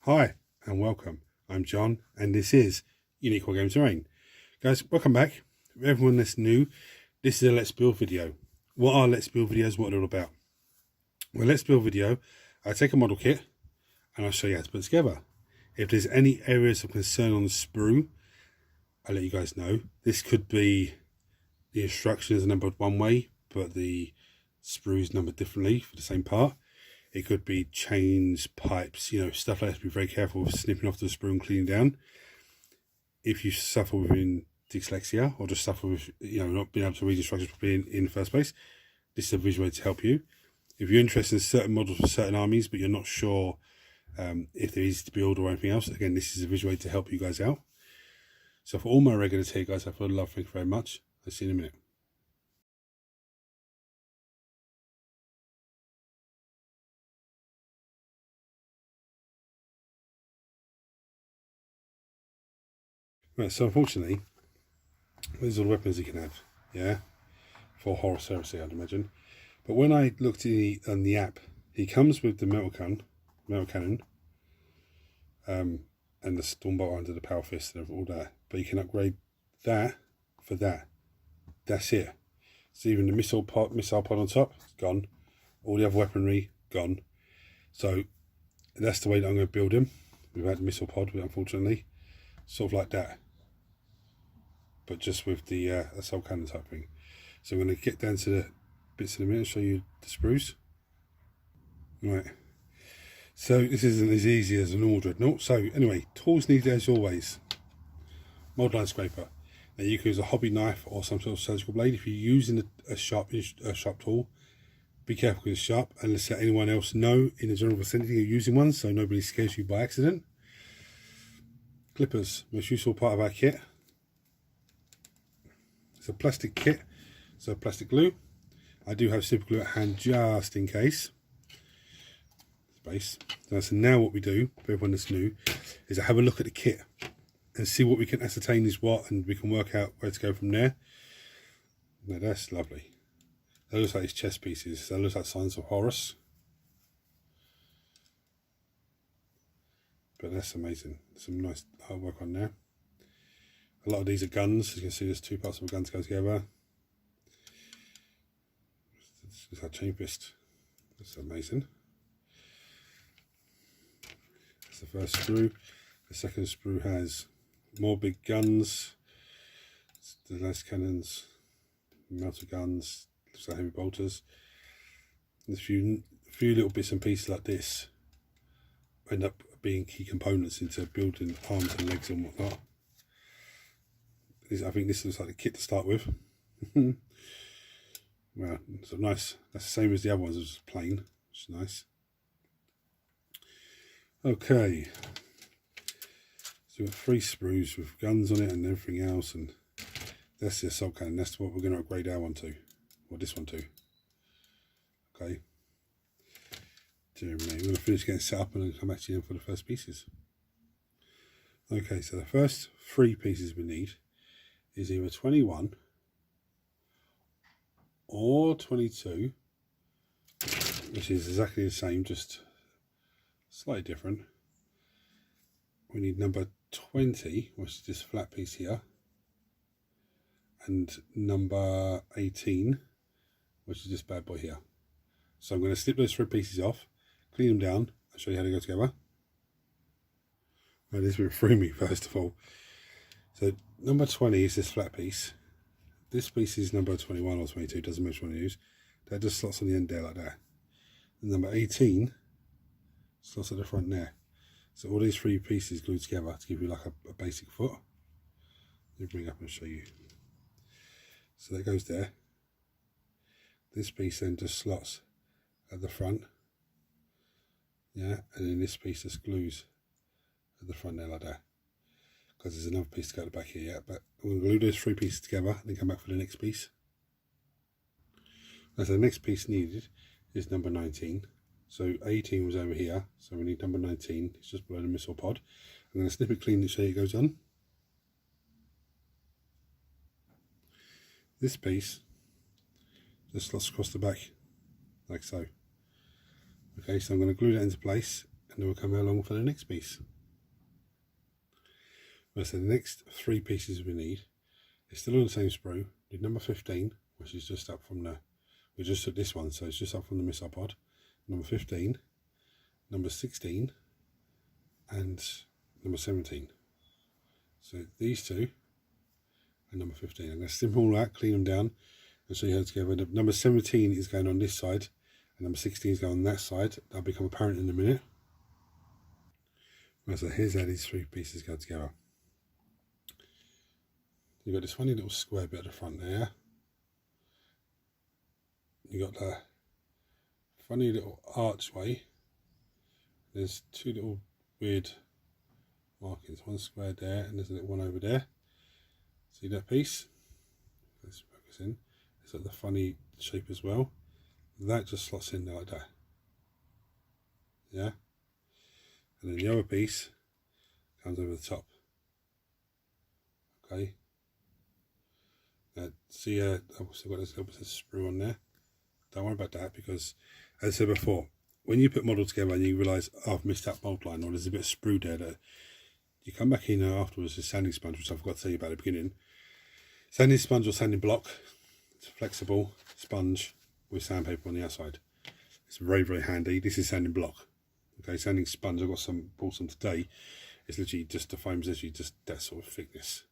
Hi and welcome. I'm John and this is Unique War Game Terrain. Guys, welcome back. For everyone that's new, this is a Let's Build video. What are Let's Build videos? What are they all about? Well, Let's Build video, I take a model kit and I'll show you how to put it together. If there's any areas of concern on the sprue, I'll let you guys know. This could be the instructions are numbered one way, but the sprue is numbered differently for the same part. It could be chains, pipes, stuff like that. Be very careful with snipping off the sprue and cleaning down. If you suffer with dyslexia or just suffer with not being able to read instructions properly in the first place, this is a visual way to help you. If you're interested in certain models for certain armies, but you're not sure if they're easy to build or anything else, again, this is a visual way to help you guys out. So for all my regulars here, guys, I feel love. Thank you very much. I'll see you in a minute. Right, so unfortunately, these are the weapons you can have, yeah, for Horus Heresy, I'd imagine. But when I looked on the app, he comes with the metal cannon, and the Stormbolt under the Power Fist and all that. But you can upgrade that for that. That's it. So even the missile pod on top, it's gone. All the other weaponry, gone. So that's the way that I'm going to build him without the missile pod, unfortunately. Sort of like that, but just with the assault cannon type thing. So I'm going to get down to the bits in a minute and show you the sprues. Right, so this isn't as easy as a normal Dreadnought. So anyway, tools needed as always. Mold line scraper. Now you can use a hobby knife or some sort of surgical blade. If you're using a sharp tool, be careful because it's sharp, and let's let anyone else know in the general vicinity you're using one, so nobody scares you by accident. Clippers, most useful part of our kit. It's a plastic kit, so plastic glue. I do have super glue at hand just in case. Space. So now what we do, for everyone that's new, is I have a look at the kit and see what we can ascertain is what, and we can work out where to go from there. Now that's lovely. That looks like his chest pieces. That looks like signs of Horus. But that's amazing. Some nice artwork on there. A lot of these are guns. As you can see, there's two parts of a gun to go together. It's like chain fist. That's amazing. That's the first sprue. The second sprue has more big guns. The less cannons, melter guns, looks like heavy bolters. There's a few little bits and pieces like this end up being key components into building arms and legs and whatnot. I think this looks like the kit to start with. Well, so nice. That's the same as the other ones, it's just plain, which is nice. Okay, so we've got 3 sprues with guns on it and everything else, and that's the assault cannon. That's what we're going to upgrade our one to, or this one to. Okay. Dear me, we're going to finish getting set up and then come back to you for the first pieces. Okay, so the first 3 pieces we need is either 21 or 22, which is exactly the same, just slightly different. We need number 20, which is this flat piece here, and number 18, which is this bad boy here. So I'm going to snip those 3 pieces off, clean them down, I'll show you how they go together. Well, this went through me first of all. So number 20 is this flat piece. This piece is number 21 or 22, doesn't matter which one you use. That just slots on the end there like that. And number 18 slots at the front there. So all these 3 pieces glued together to give you like a basic foot. Let me bring up and show you. So that goes there. This piece then just slots at the front. Yeah, and then this piece just glues at the front there like that. Because there's another piece to go at the back here yet, but we'll glue those 3 pieces together and then come back for the next piece. So the next piece needed is number 19. So 18 was over here, so we need number 19. It's just below the missile pod. I'm going to snip it clean and show you it goes on. This piece just slots across the back, like so. Okay, so I'm going to glue that into place and then we'll come along for the next piece. Right, so the next 3 pieces we need is still on the same sprue. Need number 15, which is just up from the, we just took this one, so it's just up from the missile pod. Number 15, number 16, and number 17. So these two and number 15. I'm going to snip them all out, clean them down, and show you how together. Number 17 is going on this side, and number 16 is going on that side. That'll become apparent in a minute. Right, so here's how these 3 pieces go together. You've got this funny little square bit at the front there. You've got the funny little archway. There's 2 little weird markings, one square there and there's a little one over there. See that piece? Let's focus in. It's got the funny shape as well. That just slots in there like that. Yeah? And then the other piece comes over the top. Okay? See, I've also got this little bit of sprue on there. Don't worry about that because, as I said before, when you put model together and you realise, oh, I've missed that mould line, or there's a bit of sprue there, that you come back in afterwards with sanding sponge, which I forgot to tell you about at the beginning. Sanding sponge or sanding block, it's a flexible sponge with sandpaper on the outside. It's very, very handy. This is sanding block. Okay, sanding sponge, I've got bought some today. It's literally just, the foam's literally just that sort of thickness.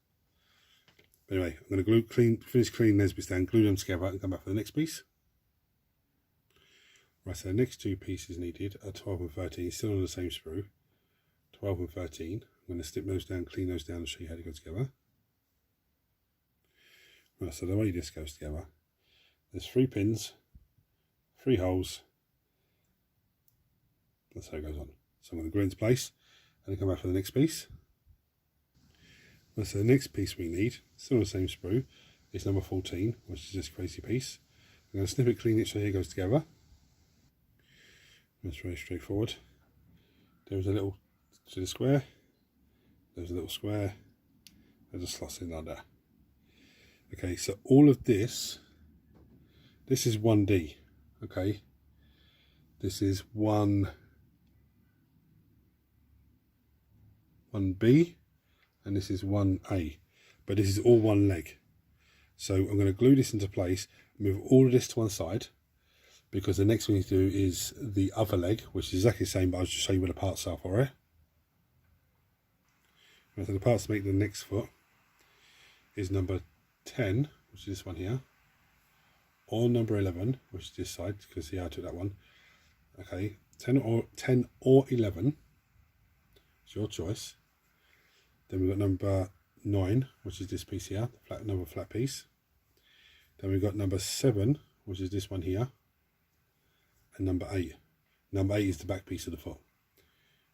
Anyway, I'm going to finish cleaning those bits down, glue them together and come back for the next piece. Right, so the next 2 pieces needed are 12 and 13, still on the same sprue. 12 and 13. I'm going to snip those down, clean those down and show you how to go together. Right, so the way this goes together, there's 3 pins, 3 holes. That's how it goes on. So I'm going to glue it into place and then come back for the next piece. So the next piece we need, still on the same sprue, is number 14, which is this crazy piece. I'm going to snip it, clean it, so here it goes together. That's very straightforward. There's a little to the square, there's a little square, there's a slot in like that. Okay, so all of this is 1D, okay? This is 1B, and this is 1A, but this is all one leg. So I'm going to glue this into place, move all of this to one side, because the next thing to do is the other leg, which is exactly the same, but I'll just show you where the parts are for it. Right, so the parts to make the next foot is number 10, which is this one here, or number 11, which is this side, because see, I took that one. Okay, 10 or 11, it's your choice. Then we've got number 9, which is this piece here, another flat piece. Then we've got number 7, which is this one here, and number 8. Number 8 is the back piece of the foot.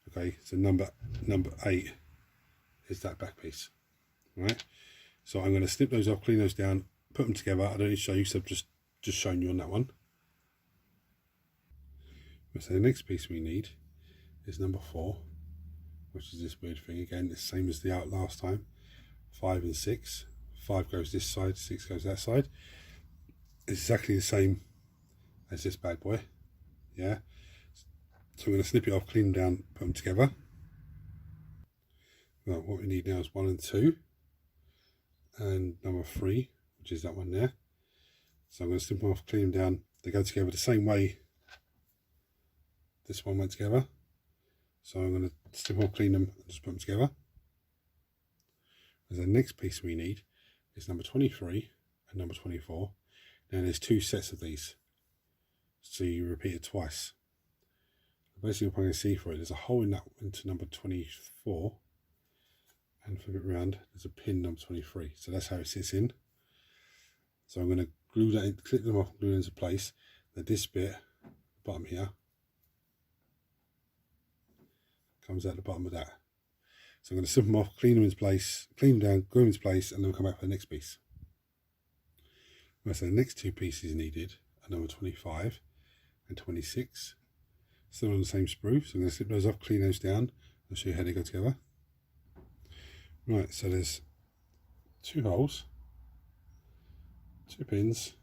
Okay, so number 8 is that back piece. Right. So I'm going to snip those off, clean those down, put them together. I don't need to show you, so I've just shown you on that one. So the next piece we need is number 4, which is this weird thing again. It's the same as the out last time. 5 and 6. 5 goes this side, 6 goes that side. It's exactly the same as this bad boy. Yeah. So I'm going to snip it off, clean them down, put them together. Well, what we need now is 1 and 2, and number 3, which is that one there. So I'm going to snip them off, clean them down. They go together the same way this one went together. So I'm going to snip them off, clean them, and just put them together. And the next piece we need is number 23 and number 24. Now there's 2 sets of these, so you repeat it twice. Basically, what I'm going to see for it, there's a hole in that into number 24, and flip it around, there's a pin number 23. So that's how it sits in. So I'm going to glue that in, clip them off, glue it into place. Then this bit, bottom here, comes out the bottom of that. So I'm going to snip them off, clean them into place, clean them down, glue them into place, and then we'll come back for the next piece. Right, so the next 2 pieces needed are number 25 and 26. Still on the same sprue, so I'm going to snip those off, clean those down, and show you how they go together. Right, so there's 2 holes, 2 pins,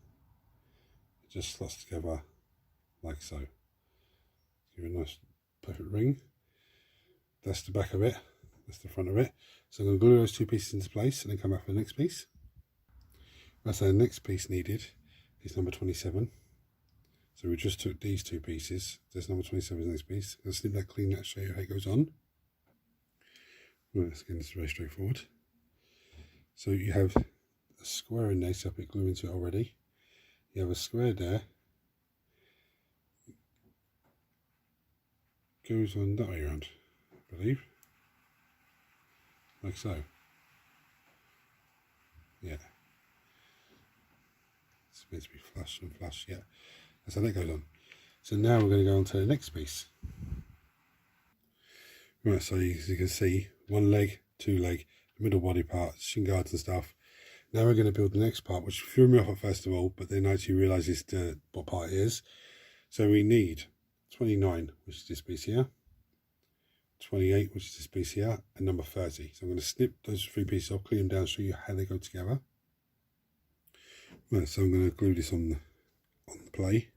it just slots together like so. Give it a nice perfect ring. that's the back of it, that's the front of it. So I'm going to glue those two pieces into place and then come back for the next piece. So the next piece needed is number 27. So we just took these two pieces. There's number 27 is the next piece. I'm going to snip that, clean that, show you how it goes on. Right, again, it's very straightforward. So you have a square in there, so I put glue into it already. You have a square there. Goes on that way around, I believe. Like so. Yeah. It's meant to be flush and flush, yeah. That's how that goes on. So now we're going to go on to the next piece. Right, so as you can see, one leg, two leg, the middle body part, shin guards and stuff. Now we're going to build the next part, which threw me off at first of all, but then I actually realised what part it is. So we need 29, which is this piece here, 28, which is this piece here, and number 30. So I'm going to snip those three pieces off, clean them down, show you how they go together. Right, so I'm going to glue this on the play.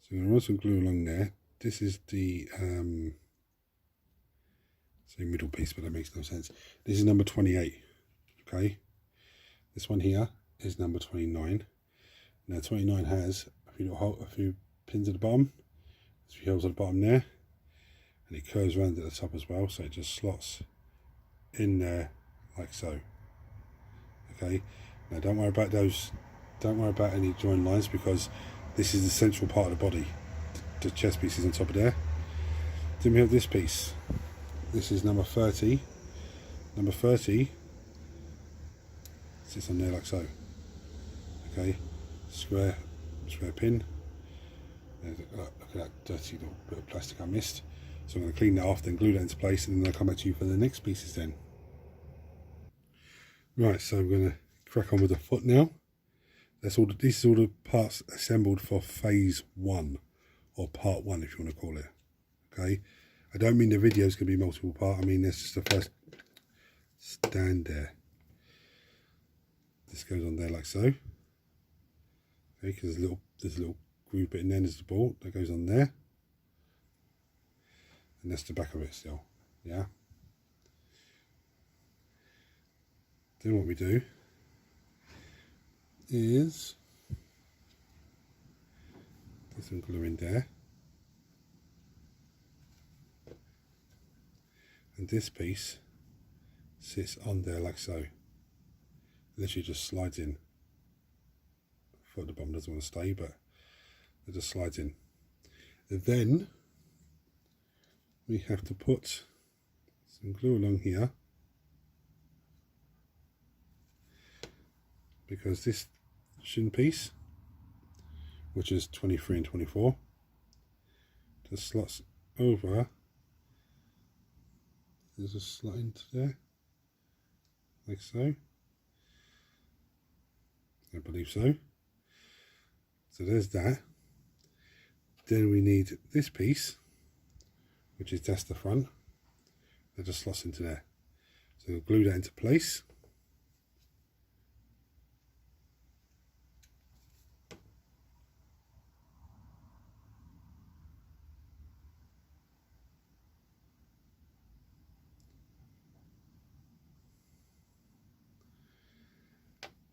So I'm going to run some glue along there. This is the say middle piece, but that makes no sense. This is number 28. Okay, this one here is number 29. Now 29 has a few pins at the bottom, there's a few holes at the bottom there, and it curves around at the top as well, so it just slots in there like so. Okay, now don't worry about those, don't worry about any join lines, because this is the central part of the body. The chest piece is on top of there. Then we have this piece. This is number 30. Number 30 sits on there like so. Okay, square pin. Look at that dirty little bit of plastic I missed. So I'm going to clean that off, then glue that into place, and then I'll come back to you for the next pieces then. Right, so I'm going to crack on with the foot now. This is all the parts assembled for phase 1, or part 1 if you want to call it. Okay, I don't mean the video is going to be multiple part, I mean this is the first stand there. This goes on there like so. Okay, because there's a little groove bit in there, there's the bolt that goes on there. And that's the back of it still, yeah. Then what we do is put some glue in there, and this piece sits on there like so. Literally just slides in. I thought the bottom doesn't want to stay, but it just slides in. And then we have to put some glue along here, because this shin piece, which is 23 and 24, just slots over. There's a slot into there, like so. I believe so. So there's that. Then we need this piece, which is just the front, that just slots into there. So we'll glue that into place.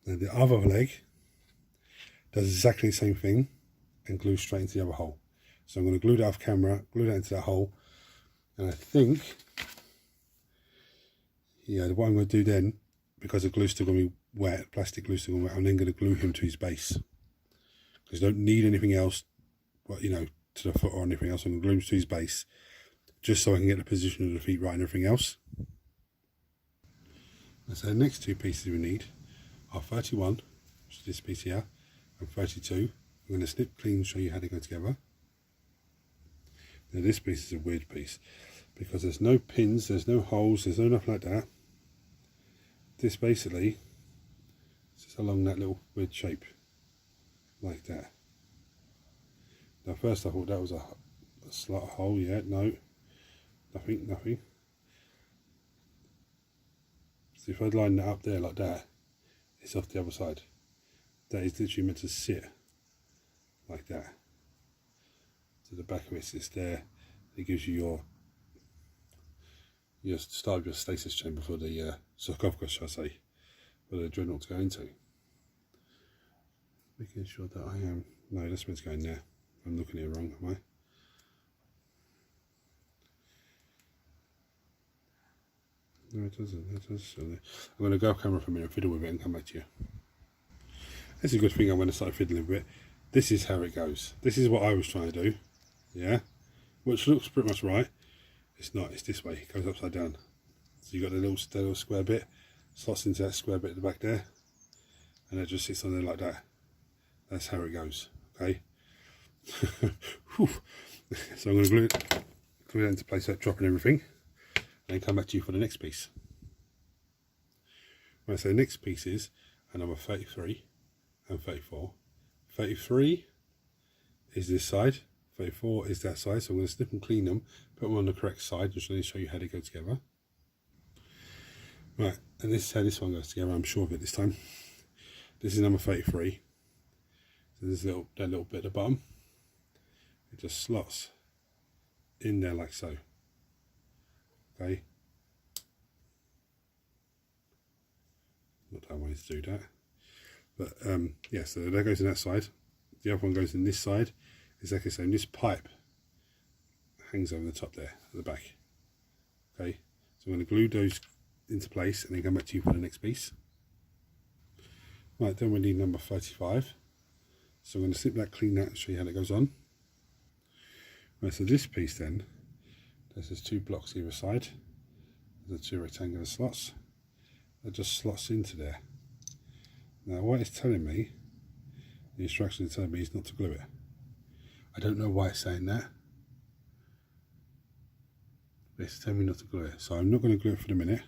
Then the other leg does exactly the same thing and glues straight into the other hole. So I'm going to glue that off camera, glue that into that hole, and I think, yeah, what I'm going to do then, because the glue's still going to be wet, plastic glue's still going to be wet, I'm then going to glue him to his base. Because I don't need anything else, well, you know, to the foot or anything else. I'm going to glue him to his base, just so I can get the position of the feet right and everything else. And so the next two pieces we need are 31, which is this piece here, and 32. I'm going to snip clean, show you how they go together. Now this piece is a weird piece, because there's no pins, there's no holes, there's no nothing like that. This basically is just along that little weird shape, like that. Now first I thought that was a slot hole, yeah, no, nothing. So if I line that up there like that, it's off the other side. That is literally meant to sit like that. So the back of it sits there. It gives you your you start your stasis chamber for the sarcophagus, shall I say, for the Dreadnought to go into. Making sure that I am, no, that's where it's going there. I'm looking at it wrong, am I? No, it doesn't. It does. I'm going to go off camera for a minute, fiddle with it, and come back to you. That's a good thing. I'm going to start fiddling with it. This is how it goes. This is what I was trying to do. Yeah, which looks pretty much right. It's not. It's this way. It goes upside down. So you got the little square bit, slots into that square bit at the back there, and it just sits on there like that. That's how it goes. Okay. So I'm going to glue it into place, that dropping everything. And then come back to you for the next piece. Right, so the next piece is number 33 and 34. 33 is this side, 34 is that side, so I'm going to snip and clean them, put them on the correct side, just to show you how they go together. Right, and this is how this one goes together, I'm sure of it this time. This is number 33. So there's that little bit at the bottom. It just slots in there like so. Okay, not that I wanted to do that, but yeah, so that goes in that side, the other one goes in this side, exactly the same. This pipe hangs over the top there at the back. Okay, so I'm going to glue those into place and then come back to you for the next piece. Right, then we need number 35, so I'm going to snip that, clean that, and show you how that goes on. Right, so this piece then, there's 2 blocks either side, the 2 rectangular slots, that just slots into there. Now what it's telling me, the instructions are telling me is not to glue it. I don't know why it's saying that, but it's telling me not to glue it, so I'm not going to glue it for the minute.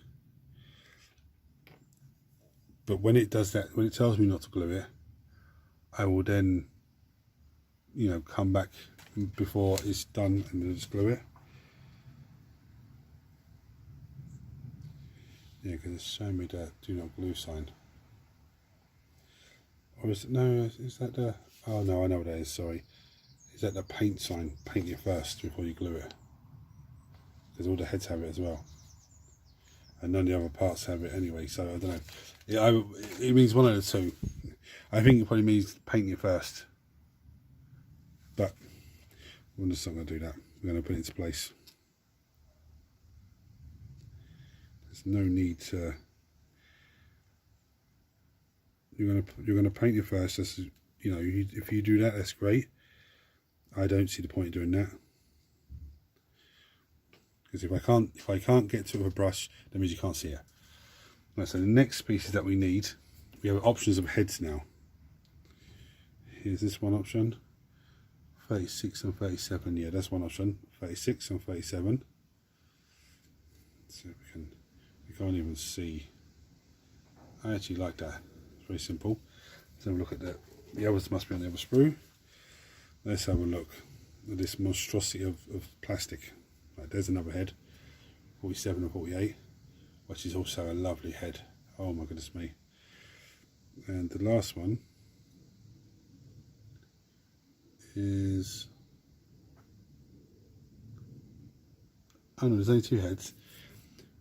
But when it does that, when it tells me not to glue it, I will then, you know, come back before it's done and then just glue it. Yeah, because it's showing me the do not glue sign. Or is it, no, is that the, oh no, I know what that is, sorry. Is that the paint sign? Paint it first before you glue it. Because all the heads have it as well. And none of the other parts have it anyway, so I don't know. Yeah, it means one of the two. I think it probably means paint it first. But we're just not going to do that. We're going to put it into place. There's no need to. You're going to paint it first. That's, you know, if you do that, that's great. I don't see the point of doing that, because if I can't get to it with a brush, that means you can't see it. Right, so the next pieces that we need, we have options of heads now. Here's this one option, 36 and 37. Yeah, that's one option. 36 and 37. So we can't even see. I actually like that. It's very simple. Let's have a look at that. The others must be on the other sprue. Let's have a look at this monstrosity of plastic. Right, there's another head, 47 and 48, which is also a lovely head. Oh my goodness me. And the last one is, oh no, there's only 2 heads,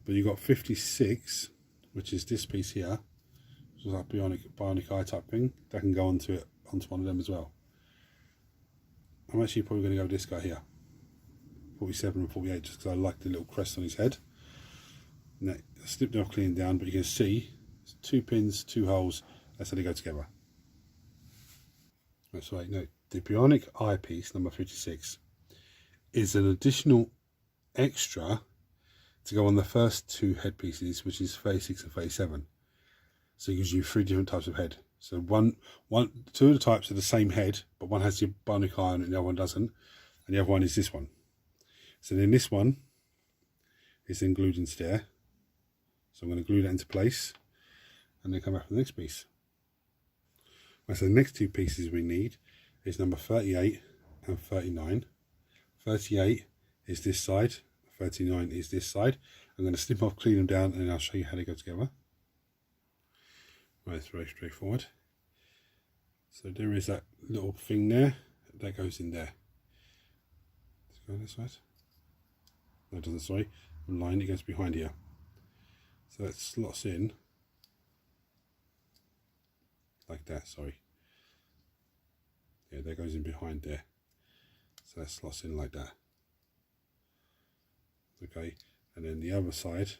but you've got 56, which is this piece here, which is like bionic eye type thing, that can go onto one of them as well. I'm actually probably going to go with this guy here, 47 and 48, just because I like the little crest on his head. Now, I snipped it off clean down, but you can see 2 pins, 2 holes, that's how they go together. That's right, no, the bionic eye piece, number 56, is an additional extra to go on the first 2 head pieces, which is 36 and 37. So it gives you 3 different types of head. So 2 of the types are the same head, but one has the bionic eye on it and the other one doesn't, and the other one is this one. So then this one is then glued into there. So I'm going to glue that into place and then come back for the next piece. Right, so the next 2 pieces we need is number 38 and 39. 38 is this side, 39 is this side. I'm going to snip off, clean them down, and I'll show you how they go together. Right, it's very straightforward. So there is that little thing there, that goes in there. Let's go this side. No, it doesn't, sorry. line, it goes behind here. So that slots in like that, sorry. Yeah, that goes in behind there. So that slots in like that. Okay, and then the other side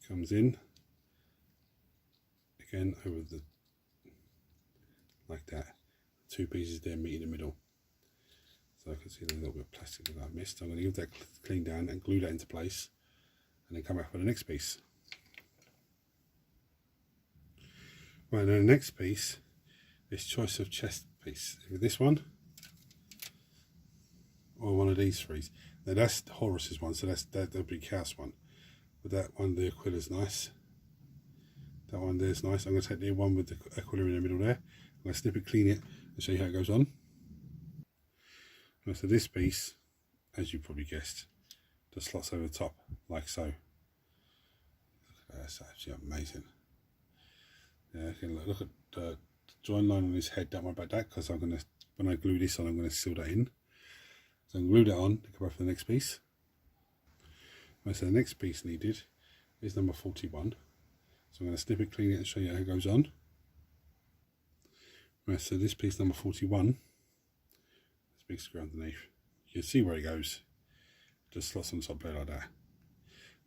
comes in again over the, like that. Two pieces there meet in the middle. So I can see there's a little bit of plastic that I missed. I'm going to give that clean down and glue that into place, and then come back for the next piece. Right, then the next piece is choice of chest piece. Either this one or one of these three. Now that's Horus's one, so that's the big house one. But that one, the Aquila's nice. That one there's nice. I'm going to take the one with the Aquila in the middle there. I'm going to snip it, clean it, and show you how it goes on. So this piece, as you probably guessed, just slots over the top, like so. That's actually amazing. Yeah, you can look at the join line on his head. Don't worry about that, because I'm going to, when I glue this on, I'm going to seal that in. So I'm going to glue that on, come back for the next piece. Right, so the next piece needed is number 41. So I'm going to snip it, clean it, and show you how it goes on. Right, so this piece number 41. Big screw underneath. You can see where it goes. Just slots on top there like that.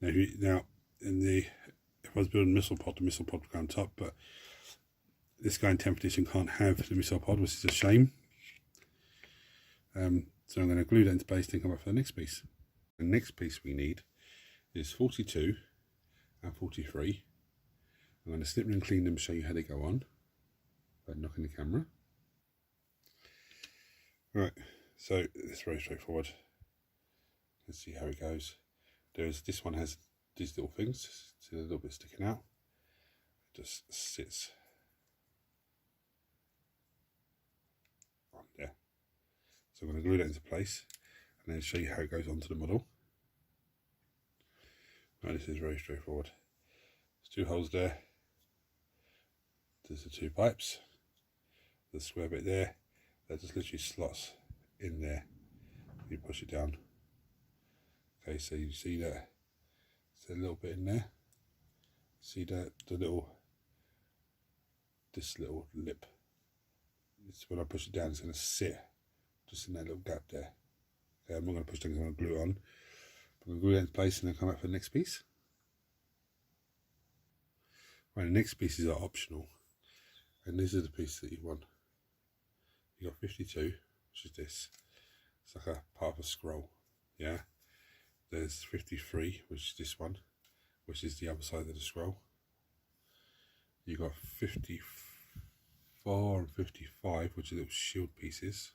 Now, in the, if I was building a missile pod, the missile pod would go on top, but this guy in 10th edition can't have the missile pod, which is a shame. So I'm going to glue that into place, then come back for the next piece. The next piece we need is 42 and 43. I'm going to snip them and clean them, show you how they go on by knocking the camera. Right, so it's very straightforward. Let's see how it goes. This one has these little things, see a little bit sticking out. It just sits on there. So I'm going to glue that into place and then show you how it goes onto the model. Right, this is very straightforward. There's 2 holes there. There's the 2 pipes. The square bit there. That just literally slots in there. You push it down. Okay, so you see that there's a little bit in there. See that this little lip. It's when I push it down, it's going to sit just in that little gap there. Okay, I'm not going to push it down because I'm going to glue it on. I'm going to glue that in place and then come back for the next piece. Right, the next pieces are optional, and these are the pieces that you want. You got 52, which is this. It's like a part of a scroll. Yeah. There's 53, which is this one, which is the other side of the scroll. You got 54 and 55, which are little shield pieces.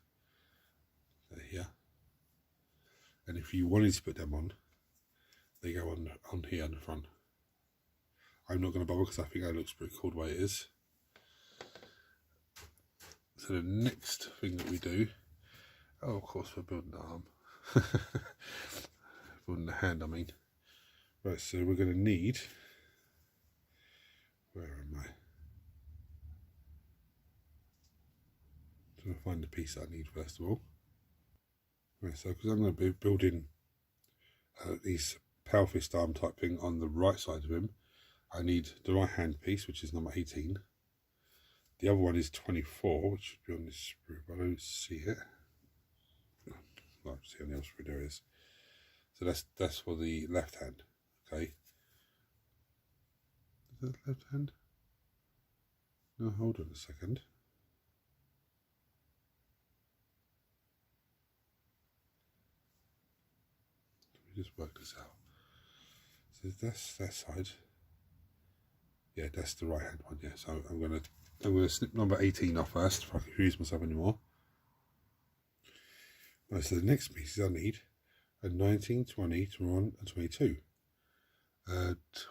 They're here. And if you wanted to put them on, they go on here on the front. I'm not going to bother because I think that looks pretty cool the way it is. So the next thing that we do, oh, of course we're building the arm, building the hand, I mean. Right, so we're going to need, where am I? I'm trying to find the piece that I need first of all. Right, so because I'm going to be building these power fist arm type thing on the right side of him, I need the right hand piece, which is number 18. The other one is 24, which should be on this sprue, but I don't see it. Well, see on the other sprue, there it is. So that's for the left hand, okay. Is that left hand? No, hold on a second. Let me just work this out. So that's that side. Yeah, that's the right hand one, yeah. So I'm gonna snip number 18 off first, if I confuse myself anymore. Right, so the next pieces I need are 19, 20, 21 and 22.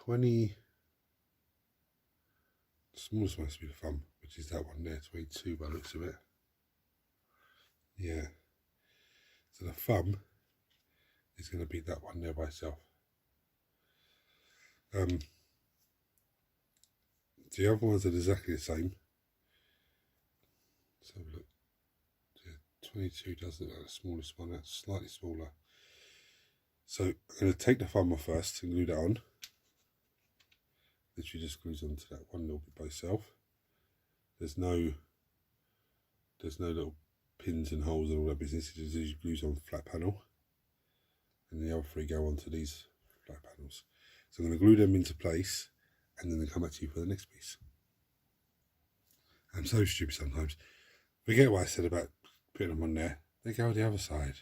20, the smallest one has to be the thumb, which is that one there, 22 by the looks of it. Yeah. So the thumb is going to be that one there by itself. The other ones are exactly the same. Let's have a look. Yeah, 22 does look like the smallest one, that's slightly smaller. So I'm going to take the thumb off first and glue that on. Literally just glues onto that one little bit by itself. There's no little pins and holes and all that business. It just glues on flat panel, and the other three go onto these flat panels. So I'm going to glue them into place, and then come back to you for the next piece. I'm so stupid sometimes. Forget what I said about putting them on there. They go on the other side.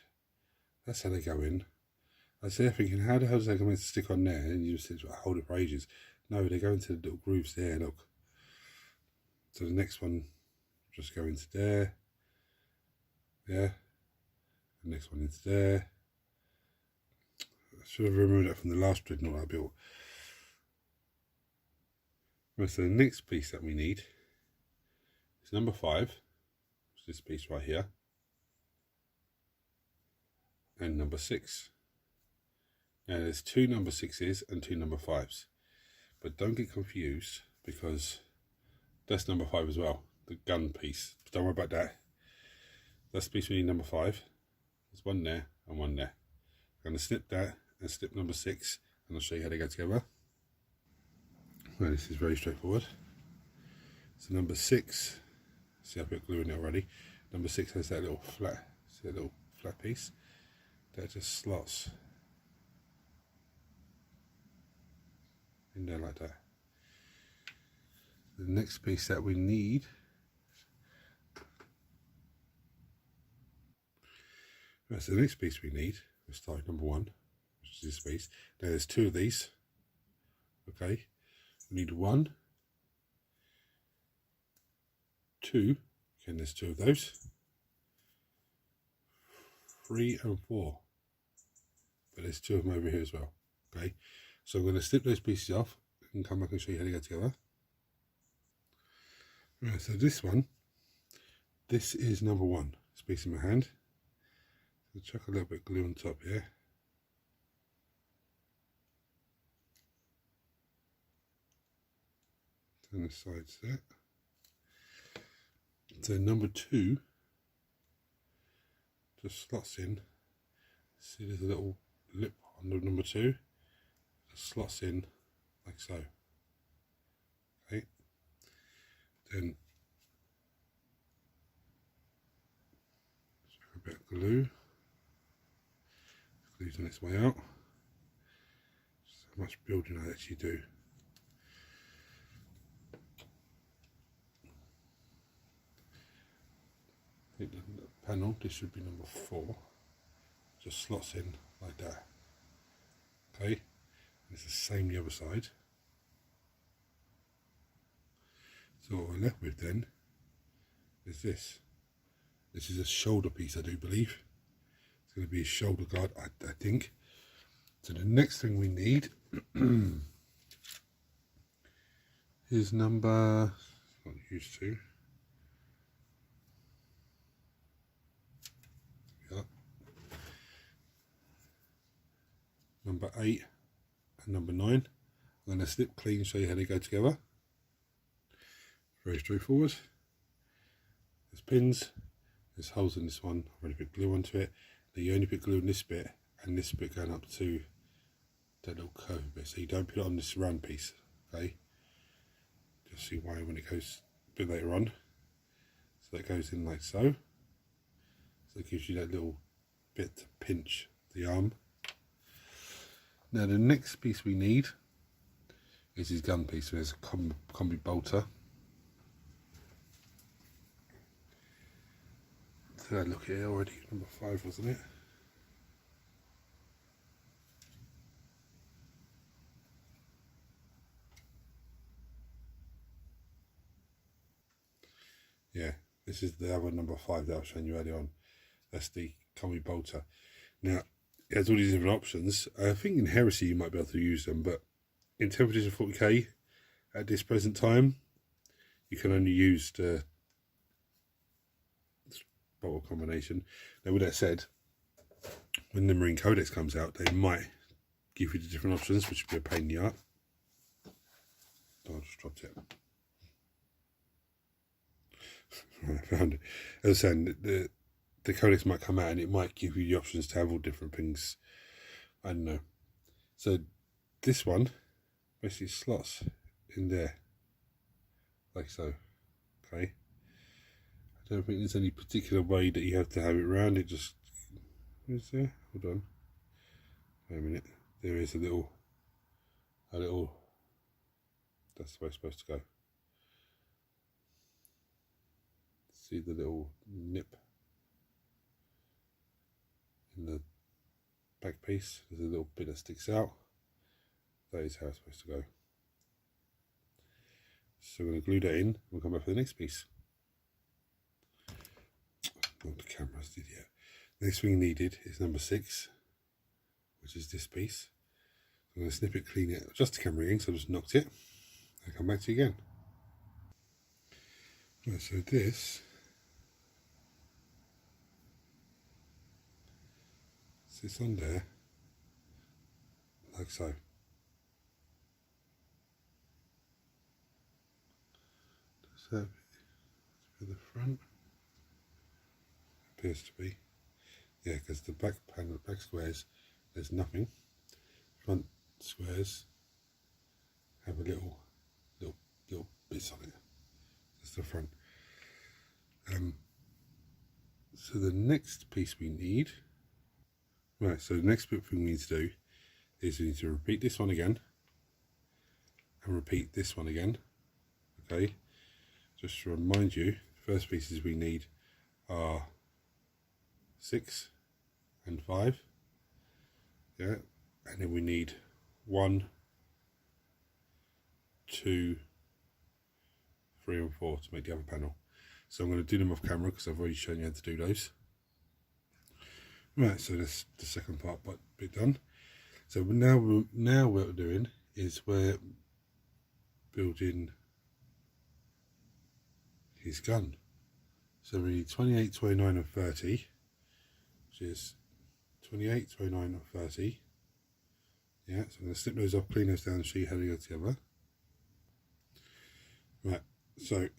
That's how they go in. I was there thinking, how the hell does that come in to stick on there? And you just hold it for ages. No, they go into the little grooves there, look. So the next one just go into there. Yeah. The next one into there. I should have removed that from the last Dreadnought I built. Right, so the next piece that we need is number 5. Which is this piece right here. And number 6. Now there's 2 number 6s and 2 number 5s. But don't get confused, because that's number 5 as well. The gun piece. But don't worry about that. That's the piece we need, number 5. There's one there and one there. I'm going to snip that and snip number 6, and I'll show you how they go together. Well, this is very straightforward. So number 6, see I put glue in it already. Number 6 has that little flat, see that little flat piece that just slots in there like that. The next piece that we need so the next piece we need, we'll start with number 1, which is this piece. Now there's 2 of these. Okay, we need 1, 2, again there's 2 of those, 3 and 4, but there's 2 of them over here as well. Okay, so I'm going to snip those pieces off and come back and show you how they go together. Right, so this one, this is number 1. This piece in my hand. So chuck a little bit of glue on top here. Turn the sides there. So number 2 just slots in. See, there's a little lip on the number 2. Just slots in like so. Okay. Then a bit of glue. Glue's on its way out. Just how much building I actually do. I think the panel, this should be number 4. Just slots in like that. Okay, and it's the same the other side. So what we're left with then is this. This is a shoulder piece, I do believe. It's going to be a shoulder guard, I think. So the next thing we need is number, not used to. Yeah. Number 8 and number 9. I'm going to snip clean, show you how they go together. Very straightforward. There's pins, there's holes in this one. I've already put glue onto it. Now you only put glue in this bit and this bit going up to that little curve bit. So you don't put it on this round piece, okay? Just see why when it goes a bit later on. So that goes in like so. So it gives you that little bit to pinch the arm. Now the next piece we need is his gun piece. So there's a combi bolter. Did I look here already? Number 5, wasn't it? Yeah, this is the other number 5 that I was showing you earlier on. That's the combi bolter. Now, it has all these different options. I think in Heresy you might be able to use them, but in temperatures of 40k at this present time, you can only use the bottle combination. Now with that said, when the Marine Codex comes out, they might give you the different options, which would be a pain in the arse. Oh, I just dropped it. I found it. As I was saying, the Codex might come out and it might give you the options to have all different things I don't know. So this one basically slots in there, like so. Okay. I don't think there's any particular way that you have to have it round. It just is there. Hold on. Wait a minute. There is a little. That's the way it's supposed to go. See the little nip in the back piece? There's a little bit that sticks out. That is how it's supposed to go. So we're going to glue that in. We'll come back for the next piece. Not the cameras did yet. Next thing needed is number 6, which is this piece. I'm going to snip it, clean it, adjust the camera again, so I just knocked it. I'll come back to you again. Right, so this sits on there, like so. Does that for the front? Appears to be. Yeah, because the back panel, the back squares, there's nothing. Front squares have a little bits on it. That's the front. So the next piece we need, right, so the next thing we need to do is we need to repeat this one again and repeat this one again. Okay, just to remind you, the first pieces we need are 6 and 5, yeah, and then we need 1, 2, 3 and 4 to make the other panel. So I'm going to do them off camera because I've already shown you how to do those. Right, so that's the second part bit done. So now what we're doing is we're building his gun. So we need 28, 29 and 30, which is 28, 29 and 30. Yeah, so I'm going to snip those off, clean those down and show you how they go together. Right, so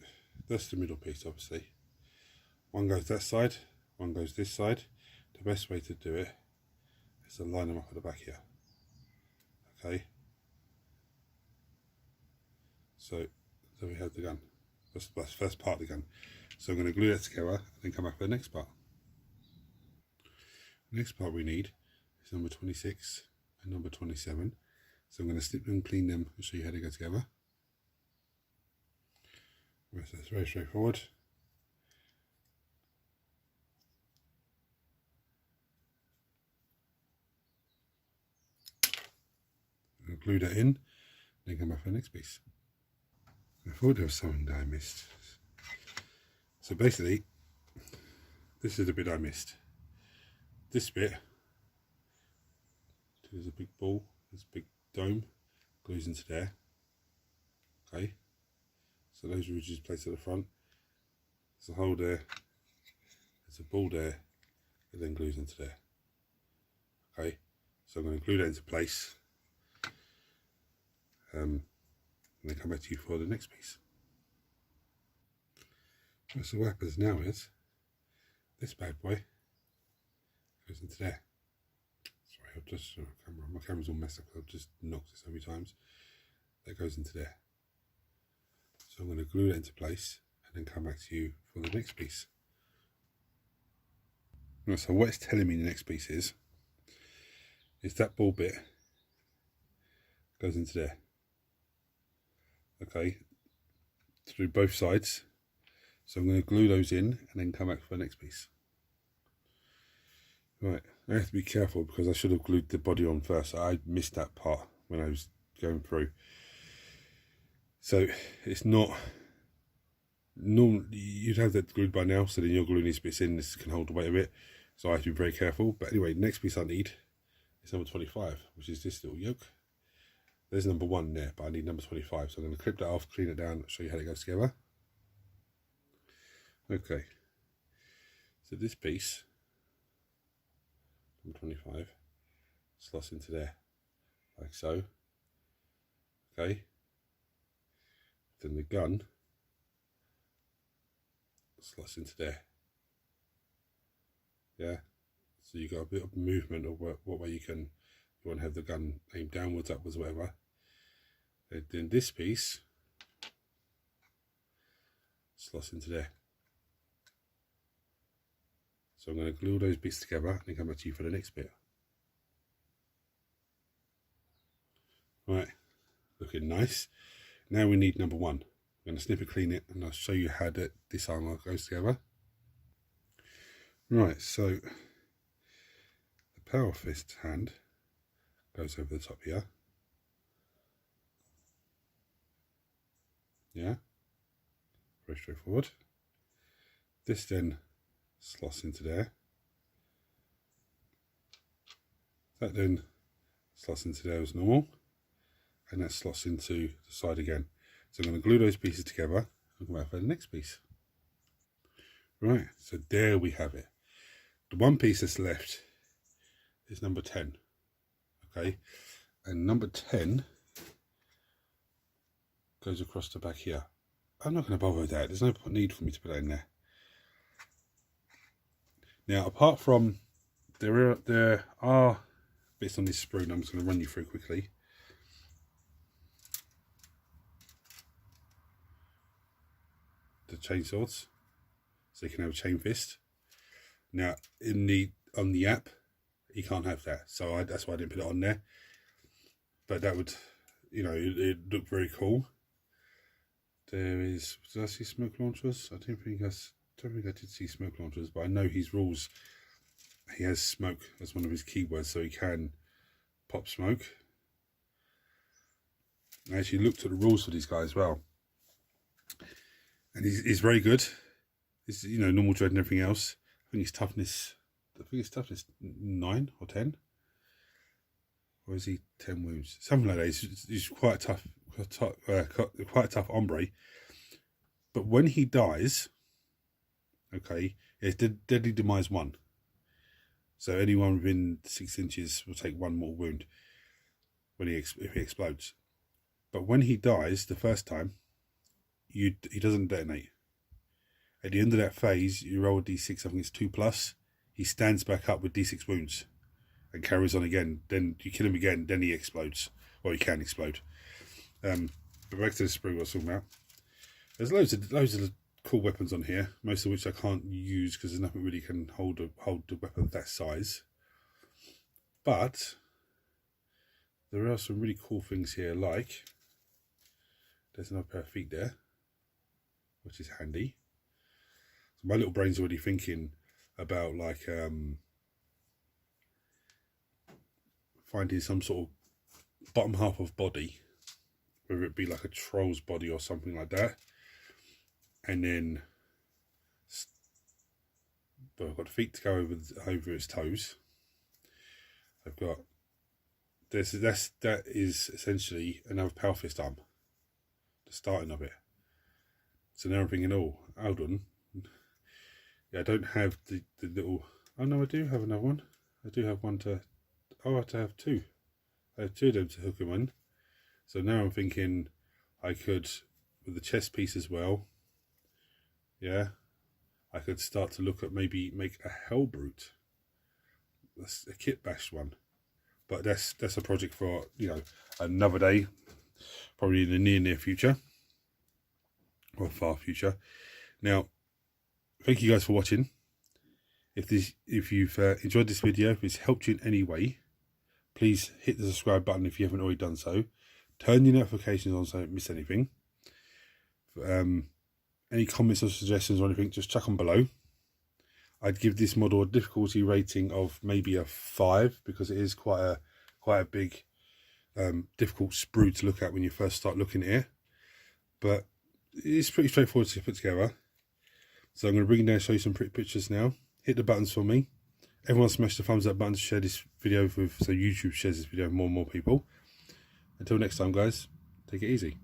that's the middle piece, obviously. One goes that side, one goes this side. The best way to do it is to line them up at the back here. Okay. So we have the gun. That's the first part of the gun. So I'm going to glue that together and then come back for the next part. The next part we need is number 26 and number 27. So I'm going to snip them, clean them and show you how they go together. Right, so it's very straightforward. I'll glue that in, then come back for the next piece. I thought there was something that I missed. So basically, this is the bit I missed. This bit, there's a big ball, there's a big dome, glues into there. Okay, so those ridges placed at the front. There's a hole there, there's a ball there, it then glues into there. Okay, so I'm going to glue that into place. And then come back to you for the next piece. So what happens now is this bad boy goes into there. Sorry, I've just my camera's all messed up. I've just knocked it so many times. That goes into there. So I'm going to glue that into place and then come back to you for the next piece. Right, so what it's telling me the next piece is that ball bit goes into there. Okay, through both sides. So I'm going to glue those in and then come back for the next piece. Right, I have to be careful because I should have glued the body on first. I missed that part when I was going through. So it's not normal. You'd have that glued by now, so then you're gluing these bits in. This can hold the weight of it, so I have to be very careful. But anyway, next piece I need is number 25, which is this little yoke. There's number 1 there, but I need number 25. So I'm going to clip that off, clean it down, show you how it goes together. Okay. So this piece, number 25, slots into there, like so. Okay. Then the gun slots into there. Yeah. So you've got a bit of movement of what way you can You want to have the gun aimed downwards, upwards, whatever. And then this piece slots into there. So I'm going to glue those bits together and then come back to you for the next bit. Right, looking nice. Now we need number one. I'm going to snip and clean it and I'll show you how this armour goes together. Right, so the power fist hand goes over the top here. Yeah, very straightforward. This then slots into there. That then slots into there as normal, and that slots into the side again. So I'm going to glue those pieces together and come back for the next piece. Right, so there we have it. The one piece that's left is number 10. Okay, and number 10 goes across the back here. I'm not going to bother with that. There's no need for me to put that in there. Now, apart from there are bits on this sprue, and I'm just going to run you through quickly. The chain swords, so you can have a chain fist. Now, on the app, you can't have that, so that's why I didn't put it on there. But that would, you know, it looked very cool. There is, did I see smoke launchers? I don't think I did see smoke launchers, but I know his rules. He has smoke as one of his keywords, so he can pop smoke. I actually looked at the rules for this guy as well, and he's very good. He's, you know, normal dread and everything else. I think his toughness 9 or 10, or is he 10 wounds? Something like that. He's quite tough. Quite a tough hombre, but when he dies, okay, it's deadly demise 1. So anyone within 6 inches will take 1 more wound when if he explodes. But when he dies the first time, he doesn't detonate. At the end of that phase, you roll a d6. I think it's 2+. He stands back up with d6 wounds and carries on again. Then you kill him again. Then he explodes. Well, he can explode. But back to the sprue I was talking about. There's loads of cool weapons on here, most of which I can't use because there's nothing really can hold the weapon of that size. But there are some really cool things here, like there's another pair of feet there, which is handy. So my little brain's already thinking about like finding some sort of bottom half of body, whether it be like a troll's body or something like that, and then but I've got feet to go over its toes. I've got that is essentially another power fist arm, the starting of it. So now I'm thinking, oh, hold on, yeah, I don't have the little, oh no, I do have another one. I do have one to, oh, I have to have 2. I have 2 of them to hook them on. So now I'm thinking I could, with the chest piece as well, yeah, I could start to look at maybe make a hell brute. That's a kit bashed one, but that's a project for, you know, another day, probably in the near future or far future. Now, thank you guys for watching. If you've enjoyed this video, if it's helped you in any way, please hit the subscribe button if you haven't already done so. Turn your notifications on so you don't miss anything. Any comments or suggestions or anything, just chuck them below. I'd give this model a difficulty rating of maybe a 5 because it is quite a big, difficult sprue to look at when you first start looking at it. But it's pretty straightforward to put together. So I'm going to bring it down and show you some pretty pictures now. Hit the buttons for me. Everyone smash the thumbs up button to share this video so YouTube shares this video with more and more people. Until next time, guys, take it easy.